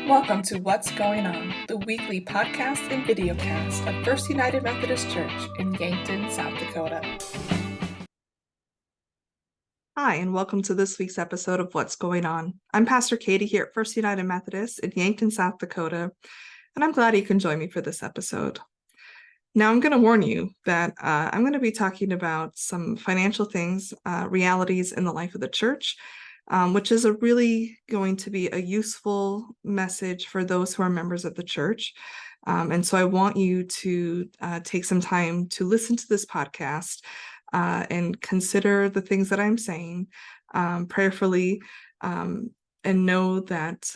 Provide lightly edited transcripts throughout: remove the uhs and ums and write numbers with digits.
Welcome to What's Going On, the weekly podcast and videocast of First United Methodist Church in Yankton, South Dakota. Hi, and welcome to this week's episode of What's Going On. I'm Pastor Katie here at First United Methodist in Yankton, South Dakota, and I'm glad you can join me for this episode. Now, I'm going to warn you that I'm going to be talking about some financial things, realities in the life of the church, which is really going to be a useful message for those who are members of the church. And so I want you to take some time to listen to this podcast and consider the things that I'm saying prayerfully, and know that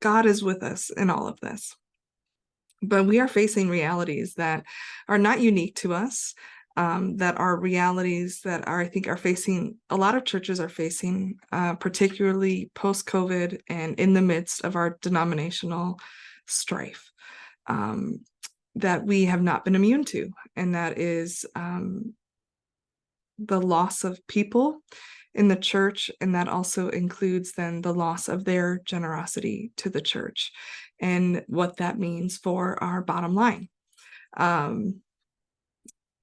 God is with us in all of this. But we are facing realities that are not unique to us, that are realities that I think are facing, a lot of churches are facing, particularly post-COVID and in the midst of our denominational strife, that we have not been immune to. And that is the loss of people in the church, and that also includes then the loss of their generosity to the church and what that means for our bottom line.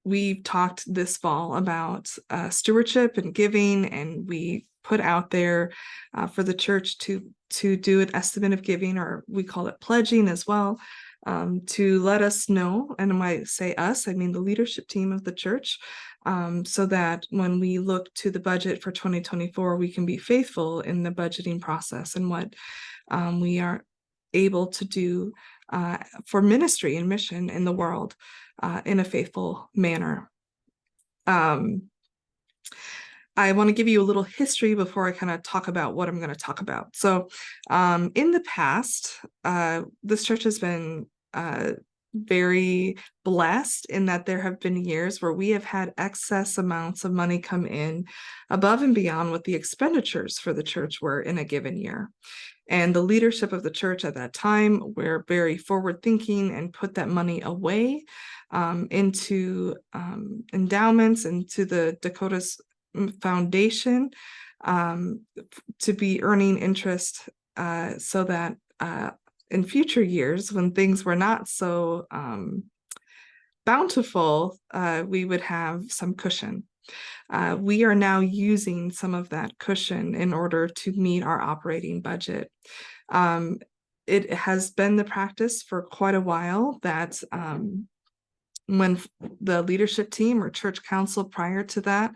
We've talked this fall about stewardship and giving, and we put out there for the church to do an estimate of giving, or we call it pledging as well, to let us know, and when I say us, I mean the leadership team of the church, so that when we look to the budget for 2024, we can be faithful in the budgeting process and what we are able to do for ministry and mission in the world in a faithful manner. I want to give you a little history before I kind of talk about what I'm going to talk about. So in the past, this church has been very blessed in that there have been years where we have had excess amounts of money come in above and beyond what the expenditures for the church were in a given year. And the leadership of the church at that time were very forward thinking and put that money away into endowments, into the Dakota's Foundation, to be earning interest so that in future years, when things were not so bountiful, we would have some cushion. We are now using some of that cushion in order to meet our operating budget. It has been the practice for quite a while that when the leadership team or church council prior to that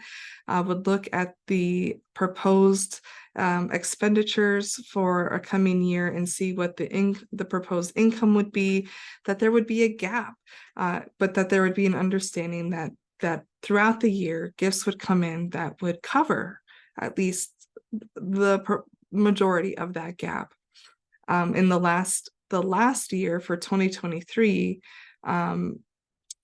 would look at the proposed expenditures for a coming year and see what the proposed income would be, that there would be a gap, but that there would be an understanding that throughout the year, gifts would come in that would cover at least the majority of that gap. In the last year for 2023,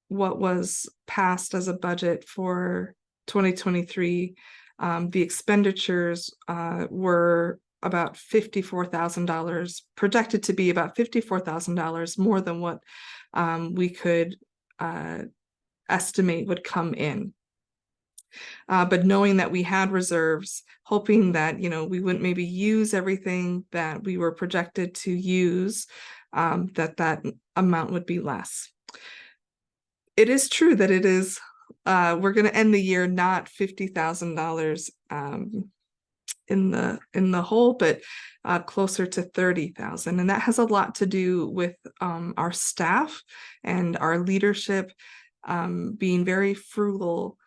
what was passed as a budget for 2023, the expenditures were about $54,000, projected to be about $54,000 more than what we could estimate would come in. But knowing that we had reserves, hoping that we wouldn't maybe use everything that we were projected to use, that amount would be less. It is true that it is, we're going to end the year not $50,000 in the hole, but closer to $30,000, and that has a lot to do with our staff and our leadership being very frugal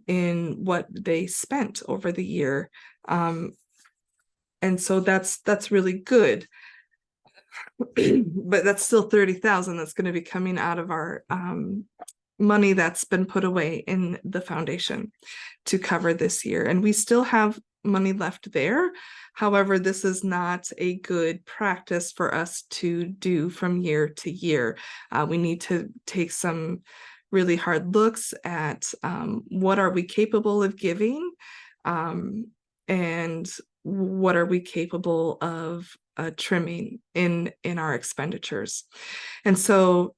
in what they spent over the year, and so that's really good. But that's still $30,000 that's going to be coming out of our money that's been put away in the foundation to cover this year, and we still have money left there. However, this is not a good practice for us to do from year to year. We need to take some really hard looks at what are we capable of giving, and what are we capable of trimming in our expenditures. And so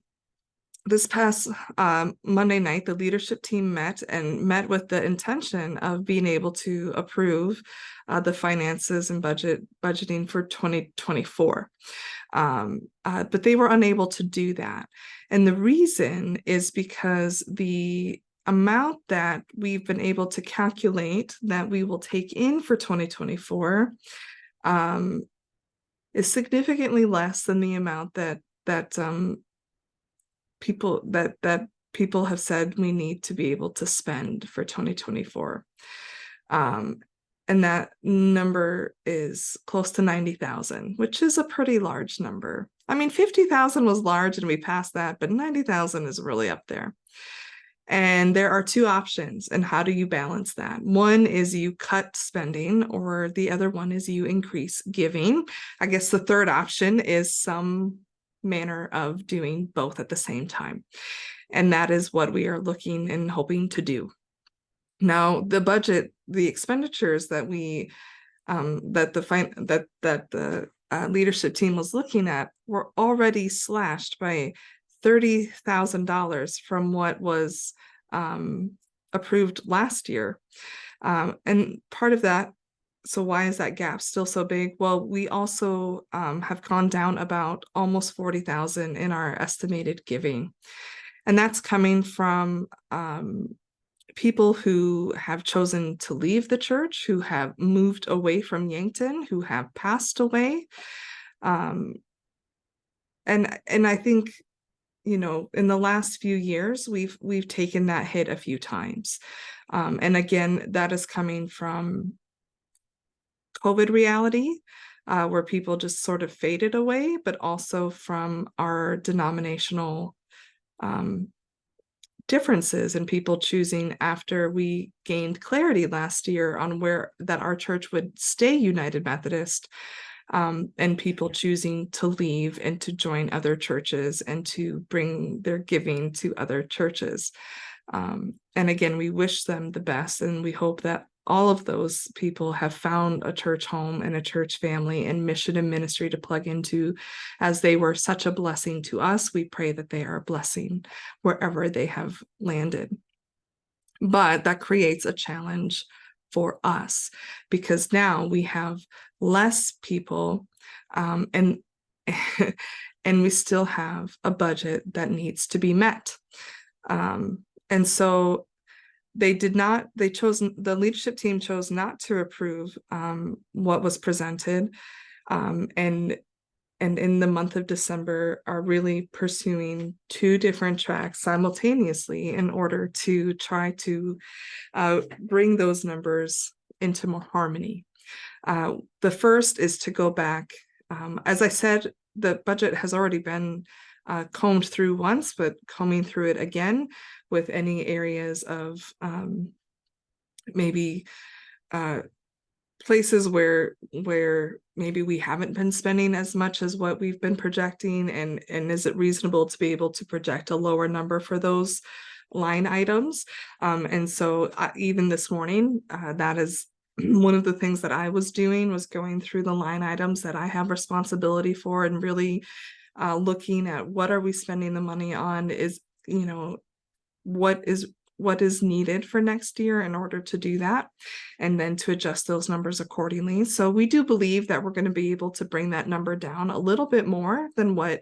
this past Monday night, the leadership team met with the intention of being able to approve the finances and budgeting for 2024. But they were unable to do that. And the reason is because the amount that we've been able to calculate that we will take in for 2024 is significantly less than the amount that people have said we need to be able to spend for 2024. And that number is close to 90,000, which is a pretty large number. I mean, 50,000 was large and we passed that, but 90,000 is really up there. And there are two options. And how do you balance that? One is you cut spending, or the other one is you increase giving. I guess the third option is some manner of doing both at the same time. And that is what we are looking and hoping to do. Now, the budget, the expenditures that we that the leadership team was looking at were already slashed by $30,000 from what was approved last year. And part of that, so why is that gap still so big? Well, we also have gone down about almost 40,000 in our estimated giving. And that's coming from people who have chosen to leave the church, who have moved away from Yankton, who have passed away. And I think, you know, in the last few years, we've taken that hit a few times. And again, that is coming from COVID reality, where people just sort of faded away, but also from our denominational differences and people choosing, after we gained clarity last year on where that our church would stay United Methodist, and people choosing to leave and to join other churches and to bring their giving to other churches. And again, we wish them the best, and we hope that all of those people have found a church home and a church family and mission and ministry to plug into, as they were such a blessing to us. We pray that they are a blessing wherever they have landed. But that creates a challenge for us, because now we have less people, and and we still have a budget that needs to be met. And so the leadership team chose not to approve what was presented, and in the month of December are really pursuing two different tracks simultaneously in order to try to bring those numbers into more harmony. The first is to go back. As I said, the budget has already been combed through once, but combing through it again with any areas of maybe places where maybe we haven't been spending as much as what we've been projecting, and is it reasonable to be able to project a lower number for those line items? And so even this morning, that is one of the things that I was doing, was going through the line items that I have responsibility for, and really looking at what are we spending the money on, is, you know, what is needed for next year in order to do that, and then to adjust those numbers accordingly. So we do believe that we're going to be able to bring that number down a little bit more than what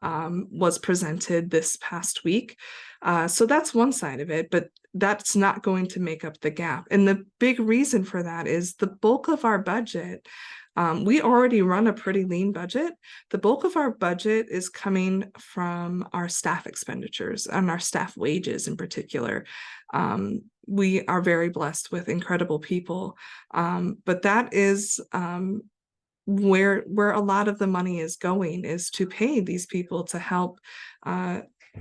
was presented this past week. So that's one side of it, but that's not going to make up the gap. And the big reason for that is the bulk of our budget, we already run a pretty lean budget. The bulk of our budget is coming from our staff expenditures and our staff wages in particular. We are very blessed with incredible people, but that is where a lot of the money is going, is to pay these people to help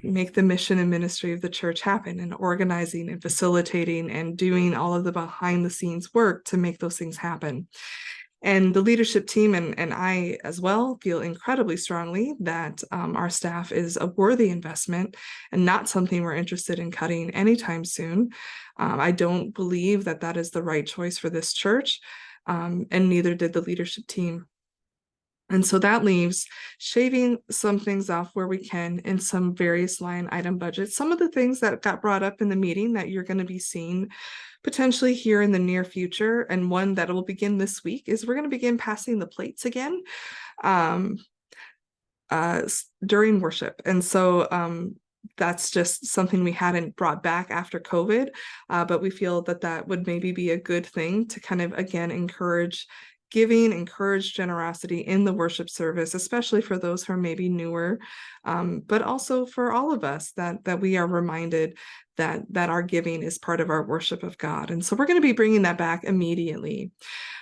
make the mission and ministry of the church happen, and organizing and facilitating and doing all of the behind the scenes work to make those things happen. And the leadership team and I as well feel incredibly strongly that our staff is a worthy investment and not something we're interested in cutting anytime soon. I don't believe that that is the right choice for this church, and neither did the leadership team. And so that leaves shaving some things off where we can in some various line item budgets. Some of the things that got brought up in the meeting that you're going to be seeing potentially here in the near future, and one that will begin this week, is we're going to begin passing the plates again um, during worship. And so that's just something we hadn't brought back after COVID, but we feel that that would maybe be a good thing to kind of, again, encourage giving, encourage generosity in the worship service, especially for those who are maybe newer, but also for all of us, that we are reminded that our giving is part of our worship of God. And so we're going to be bringing that back immediately.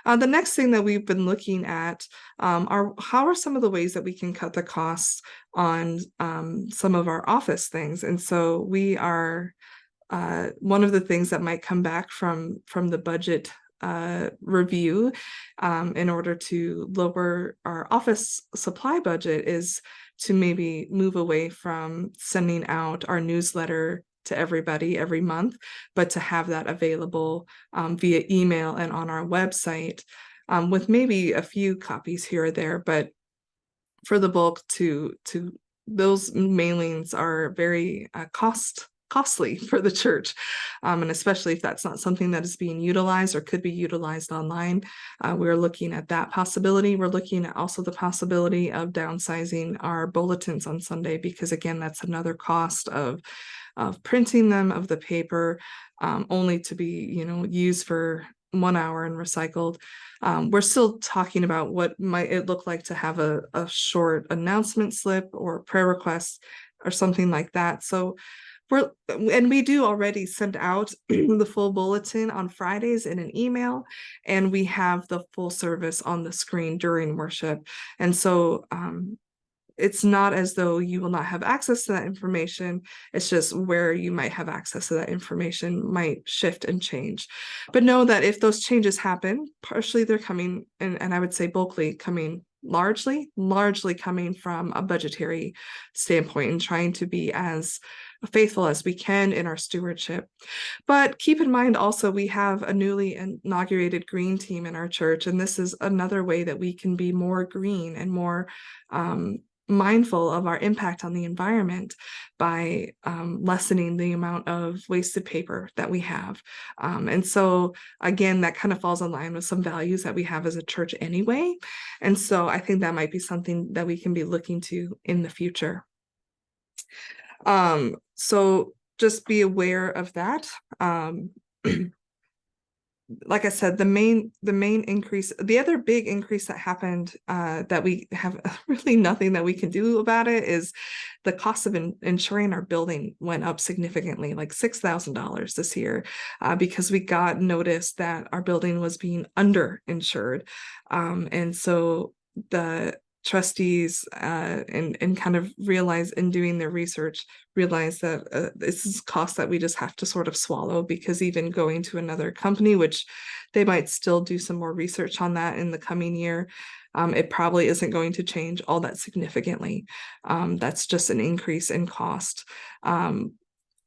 The next thing that we've been looking at are how are some of the ways that we can cut the costs on some of our office things. And so we are one of the things that might come back from the budget review in order to lower our office supply budget is to maybe move away from sending out our newsletter to everybody every month, but to have that available via email and on our website with maybe a few copies here or there. But for the bulk, to those mailings are very costly for the church, and especially if that's not something that is being utilized or could be utilized online. We're looking at that possibility. We're looking at also the possibility of downsizing our bulletins on Sunday, because again, that's another cost of printing them, of the paper, only to be used for 1 hour and recycled. We're still talking about what might it look like to have a short announcement slip or prayer request or something like that. So we do already send out the full bulletin on Fridays in an email, and we have the full service on the screen during worship. And so it's not as though you will not have access to that information. It's just where you might have access to that information might shift and change. But know that if those changes happen, partially they're coming, and I would say bulkily coming, largely coming from a budgetary standpoint and trying to be as faithful as we can in our stewardship. But keep in mind also, we have a newly inaugurated green team in our church, and this is another way that we can be more green and more mindful of our impact on the environment by lessening the amount of wasted paper that we have. And so again, that kind of falls in line with some values that we have as a church anyway. And so I think that might be something that we can be looking to in the future. So just be aware of that. Like I said, the main increase, the other big increase that happened that we have really nothing that we can do about it, is the cost of insuring our building went up significantly, like $6,000 this year, because we got notice that our building was being underinsured. And so the trustees and kind of realize in doing their research, realize that this is cost that we just have to sort of swallow, because even going to another company, which they might still do some more research on that in the coming year, it probably isn't going to change all that significantly. That's just an increase in cost.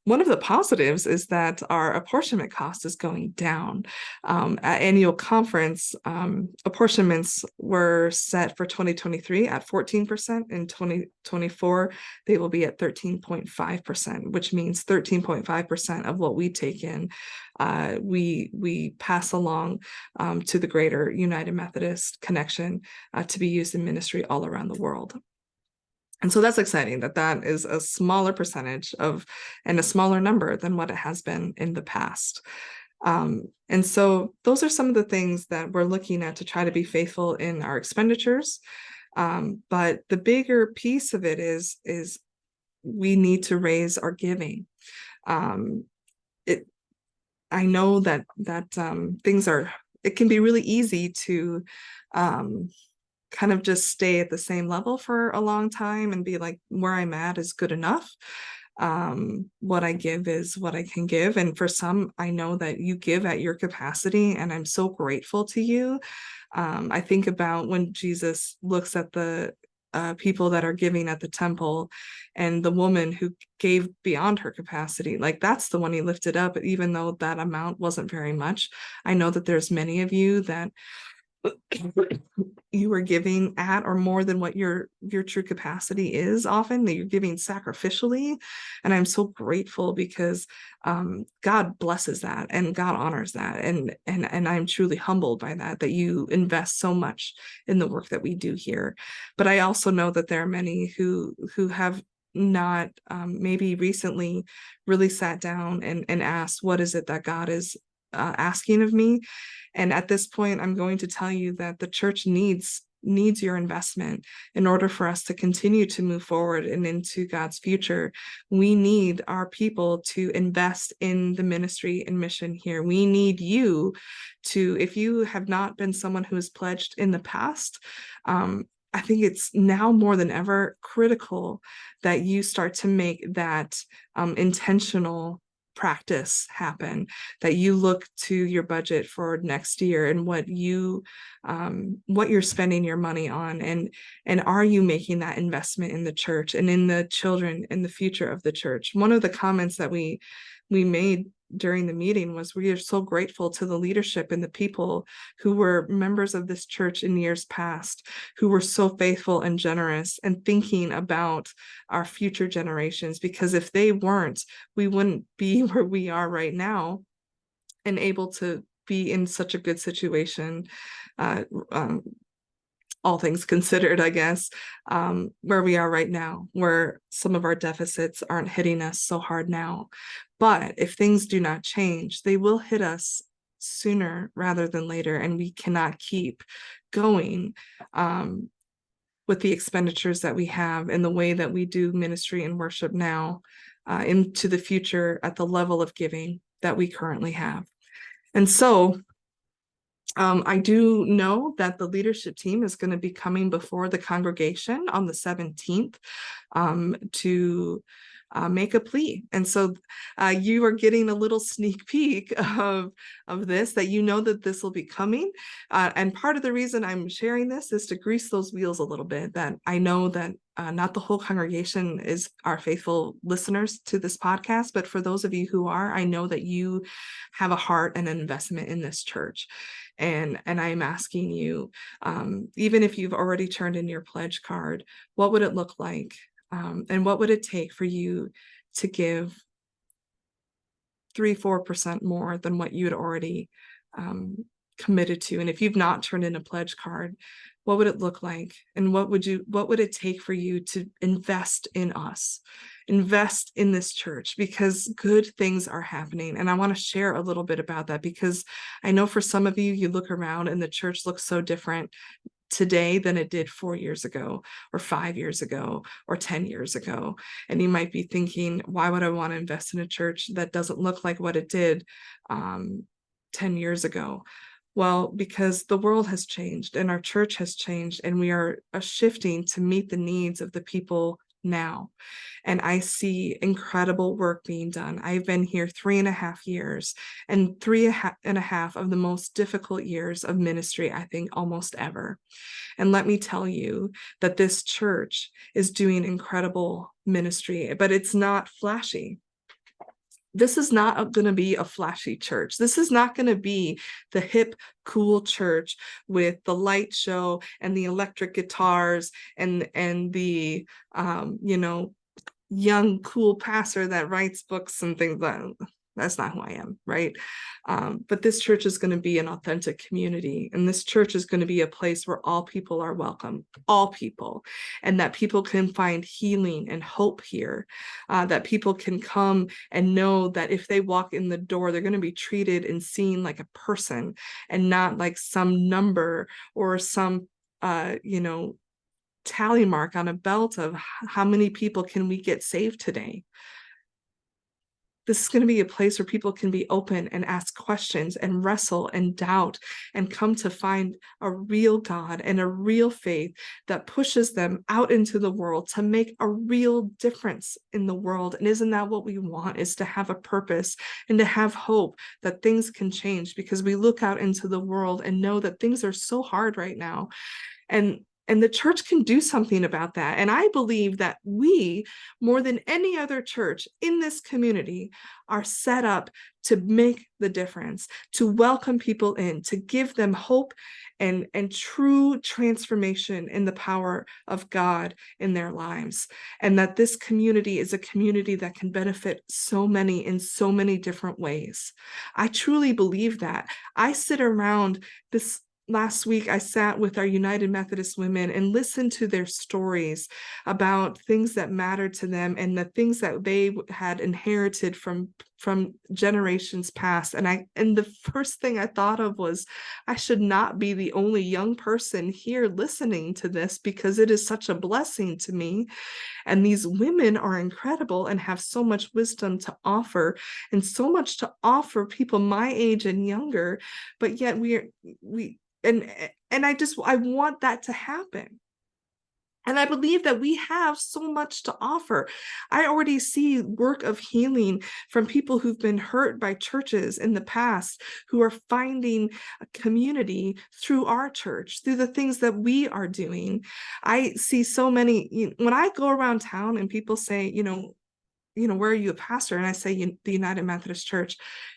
One of the positives is that our apportionment cost is going down. At annual conference, apportionments were set for 2023 at 14%. In 2024, they will be at 13.5%, which means 13.5% of what we take in, we pass along to the greater United Methodist Connection to be used in ministry all around the world. And so that's exciting that is a smaller percentage and a smaller number than what it has been in the past. And so those are some of the things that we're looking at to try to be faithful in our expenditures. But the bigger piece of it is we need to raise our giving. I know that it can be really easy to kind of just stay at the same level for a long time and be like, where I'm at is good enough. What I give is what I can give. And for some, I know that you give at your capacity, and I'm so grateful to you. I think about when Jesus looks at the people that are giving at the temple, and the woman who gave beyond her capacity, like that's the one he lifted up, even though that amount wasn't very much. I know that there's many of you that you are giving at or more than what your true capacity is, often that you're giving sacrificially. And I'm so grateful because God blesses that and God honors that. And I'm truly humbled by that you invest so much in the work that we do here. But I also know that there are many who have not maybe recently really sat down and asked, what is it that God is asking of me? And at this point, I'm going to tell you that the church needs your investment in order for us to continue to move forward and into God's future. We need our people to invest in the ministry and mission here. We need you to, if you have not been someone who has pledged in the past, I think it's now more than ever critical that you start to make that intentional practice happen, that you look to your budget for next year and what you're spending your money on, and are you making that investment in the church and in the children and the future of the church. One of the comments that we made during the meeting was, we are so grateful to the leadership and the people who were members of this church in years past, who were so faithful and generous and thinking about our future generations, because if they weren't, we wouldn't be where we are right now and able to be in such a good situation, all things considered, I guess, where we are right now, where some of our deficits aren't hitting us so hard now. But if things do not change, they will hit us sooner rather than later, and we cannot keep going with the expenditures that we have and the way that we do ministry and worship now into the future at the level of giving that we currently have. And so I do know that the leadership team is going to be coming before the congregation on the 17th to make a plea. And so you are getting a little sneak peek of this, that you know that this will be coming. And part of the reason I'm sharing this is to grease those wheels a little bit, that I know that not the whole congregation is our faithful listeners to this podcast, but for those of you who are, I know that you have a heart and an investment in this church. And I'm asking you, even if you've already turned in your pledge card, what would it look like? And what would it take for you to give 3-4% more than what you had already committed to? And if you've not turned in a pledge card, what would it look like? And what would it take for you to invest in us, invest in this church? Because good things are happening. And I want to share a little bit about that, because I know for some of you, you look around and the church looks so different today than it did 4 years ago or 5 years ago or 10 years ago. And you might be thinking, why would I want to invest in a church that doesn't look like what it did 10 years ago? Well, because the world has changed and our church has changed, and we are shifting to meet the needs of the people now. And I see incredible work being done. I've been here 3.5 years, and 3.5 of the most difficult years of ministry, I think, almost ever. And let me tell you that this church is doing incredible ministry, but it's not flashy. This is not going to be a flashy church. This is not going to be the hip, cool church with the light show and the electric guitars and the young, cool pastor that writes books and things. That's not who I am, right? But this church is going to be an authentic community, and this church is going to be a place where all people are welcome, all people, and that people can find healing and hope here, that people can come and know that if they walk in the door, they're going to be treated and seen like a person and not like some number or some, tally mark on a belt of how many people can we get saved today. This is going to be a place where people can be open and ask questions and wrestle and doubt and come to find a real God and a real faith that pushes them out into the world to make a real difference in the world. And isn't that what we want, is to have a purpose and to have hope that things can change, because we look out into the world and know that things are so hard right now. And the church can do something about that. And I believe that we, more than any other church in this community, are set up to make the difference, to welcome people in, to give them hope and true transformation in the power of God in their lives. And that this community is a community that can benefit so many in so many different ways. I truly believe that. I sit around this. Last week, I sat with our United Methodist women and listened to their stories about things that mattered to them and the things that they had inherited from generations past. And the first thing I thought of was, I should not be the only young person here listening to this, because it is such a blessing to me. And these women are incredible and have so much wisdom to offer, and so much to offer people my age and younger. But yet we and I want that to happen. And I believe that we have so much to offer. I already see work of healing from people who've been hurt by churches in the past, who are finding a community through our church, through the things that we are doing. I see so many, when I go around town and people say, where are you a pastor? And I say, the United Methodist Church.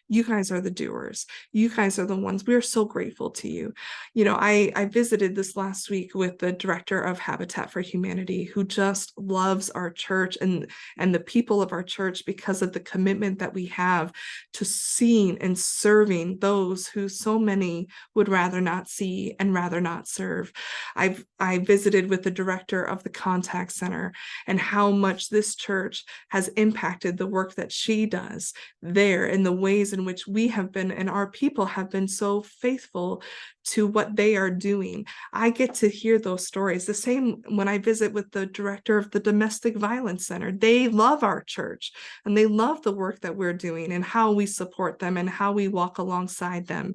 You guys are the doers. You guys are the ones. We are so grateful to you. I visited this last week with the director of Habitat for Humanity, who just loves our church and the people of our church because of the commitment that we have to seeing and serving those who so many would rather not see and rather not serve. I visited with the director of the Contact Center and how much this church has impacted the work that she does there, in the ways in which we have been and our people have been so faithful to what they are doing. I get to hear those stories. The same when I visit with the director of the Domestic Violence Center. They love our church and they love the work that we're doing and how we support them and how we walk alongside them.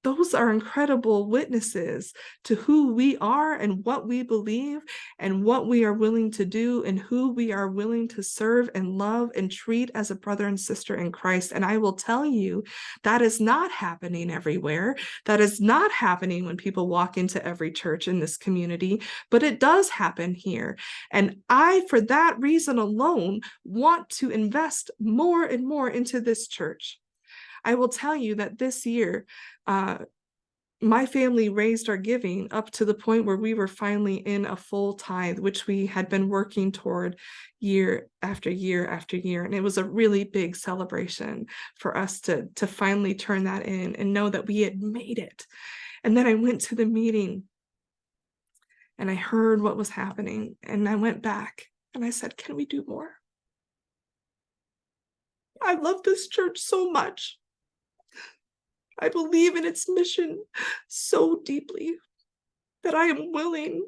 Those are incredible witnesses to who we are and what we believe and what we are willing to do and who we are willing to serve and love and treat as a brother and sister in Christ. And I will tell you, that is not happening everywhere. That is not happening when people walk into every church in this community, but it does happen here. And I, for that reason alone, want to invest more and more into this church. I will tell you that this year, my family raised our giving up to the point where we were finally in a full tithe, which we had been working toward year after year after year. And it was a really big celebration for us to finally turn that in and know that we had made it. And then I went to the meeting and I heard what was happening. And I went back and I said, can we do more? I love this church so much. I believe in its mission so deeply that I am willing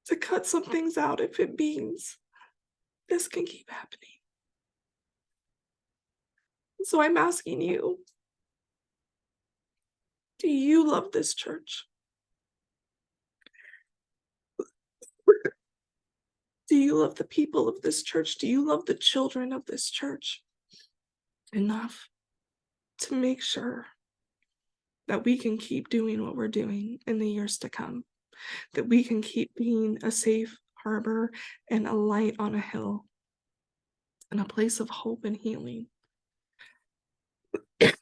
to cut some things out if it means this can keep happening. So I'm asking you, do you love this church? Do you love the people of this church? Do you love the children of this church enough to make sure that we can keep doing what we're doing in the years to come? That we can keep being a safe harbor and a light on a hill and a place of hope and healing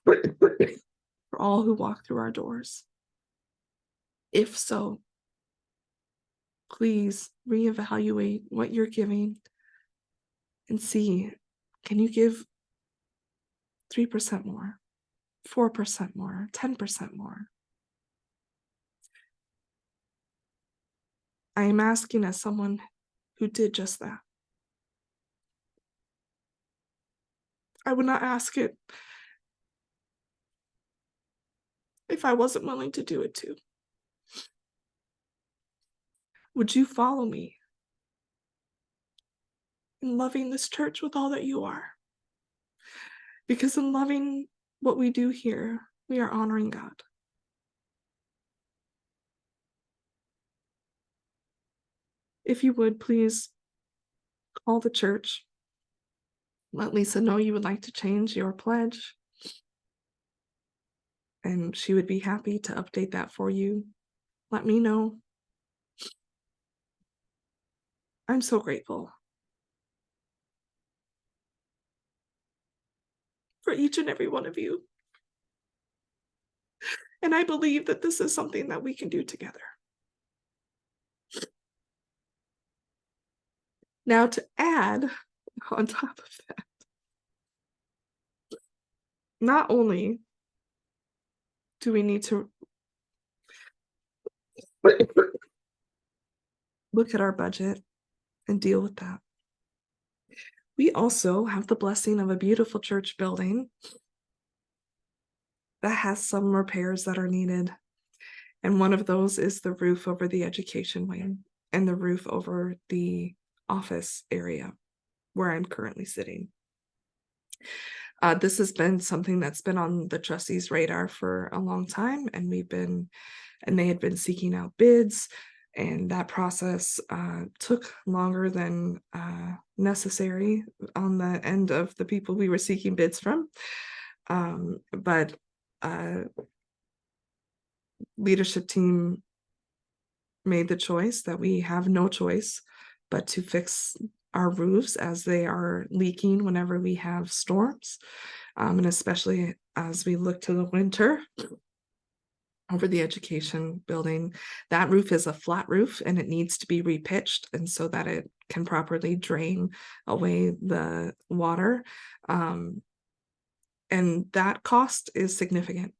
for all who walk through our doors? If so, please reevaluate what you're giving and see, can you give 3% more, 4% more, 10% more? I am asking as someone who did just that. I would not ask it if I wasn't willing to do it too. Would you follow me in loving this church with all that you are? Because in loving what we do here, we are honoring God. If you would, please call the church. Let Lisa know you would like to change your pledge. And she would be happy to update that for you. Let me know. I'm so grateful. for each and every one of you. And I believe that this is something that we can do together. Now, to add on top of that, not only do we need to look at our budget and deal with that, we also have the blessing of a beautiful church building that has some repairs that are needed. And one of those is the roof over the education wing and the roof over the office area where I'm currently sitting. This has been something that's been on the trustees' radar for a long time, and they had been seeking out bids, and that process took longer than necessary on the end of the people we were seeking bids from. But leadership team made the choice that we have no choice but to fix our roofs as they are leaking whenever we have storms, and especially as we look to the winter over the education building. That roof is a flat roof and it needs to be repitched, and so that it can properly drain away the water, and that cost is significant.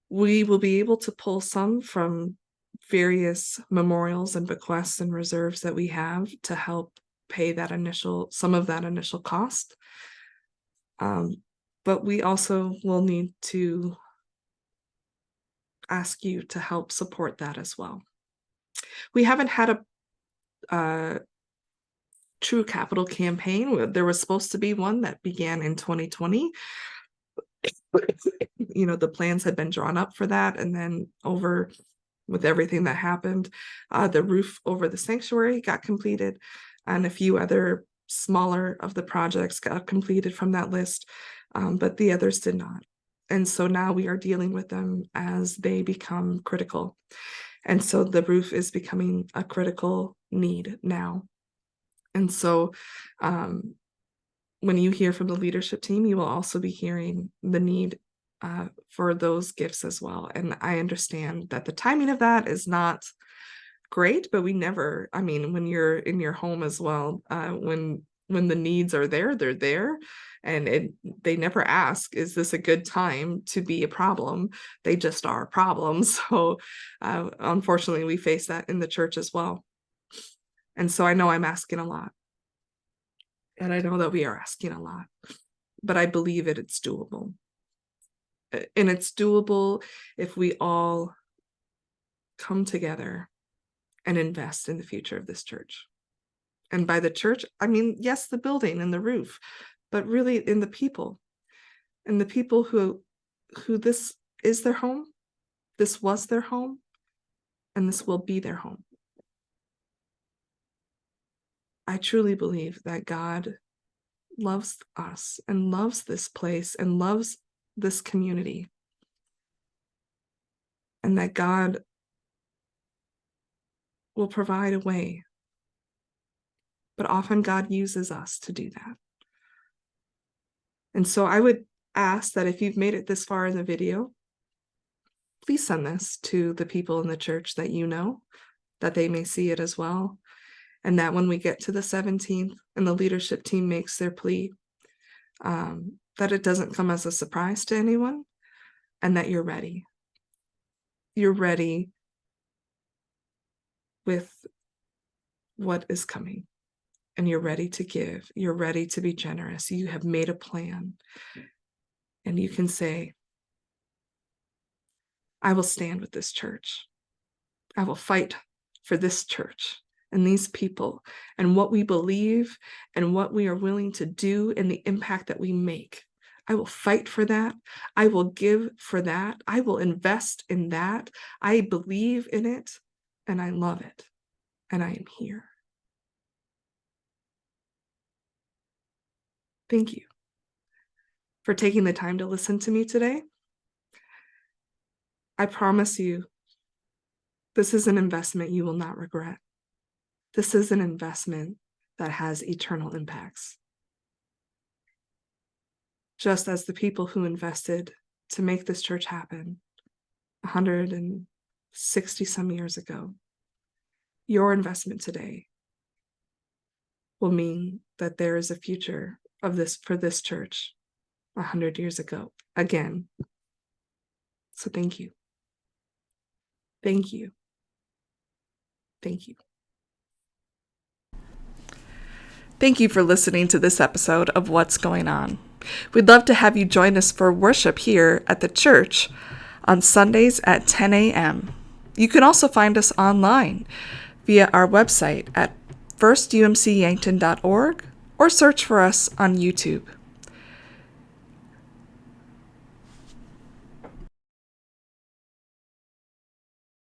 We will be able to pull some from various memorials and bequests and reserves that we have to help pay some of that initial cost. But we also will need to ask you to help support that as well. We haven't had a true capital campaign. There was supposed to be one that began in 2020. The plans had been drawn up for that, and then with everything that happened, the roof over the sanctuary got completed, and a few other smaller of the projects got completed from that list, but the others did not. And so now we are dealing with them as they become critical. And so the roof is becoming a critical need now. And so when you hear from the leadership team, you will also be hearing the need for those gifts as well. And I understand that the timing of that is not great, but when you're in your home as well, when the needs are there, they're there. And they never ask, is this a good time to be a problem? They just are a problem. So unfortunately, we face that in the church as well. And so I know I'm asking a lot. And I know that we are asking a lot, but I believe it's doable. And it's doable if we all come together and invest in the future of this church. And by the church, I mean, yes, the building and the roof, but really in the people, and the people who this is their home, this was their home, and this will be their home. I truly believe that God loves us and loves this place and loves this community, and that God will provide a way. But often God uses us to do that. And so I would ask that if you've made it this far in the video, please send this to the people in the church that you know, that they may see it as well. And that when we get to the 17th and the leadership team makes their plea, that it doesn't come as a surprise to anyone, and that you're ready. You're ready with what is coming, and you're ready to give. You're ready to be generous. You have made a plan, and you can say, I will stand with this church. I will fight for this church and these people and what we believe and what we are willing to do and the impact that we make. I will fight for that. I will give for that. I will invest in that. I believe in it, and I love it, and I am here. Thank you for taking the time to listen to me today. I promise you, this is an investment you will not regret. This is an investment that has eternal impacts. just as the people who invested to make this church happen 160 some years ago. Your investment today will mean that there is a future of this for this church 100 years ago again. So thank you. Thank you. Thank you. Thank you for listening to this episode of What's Going On. We'd love to have you join us for worship here at the church on Sundays at 10 a.m. You can also find us online via our website at firstumcyankton.org or search for us on YouTube.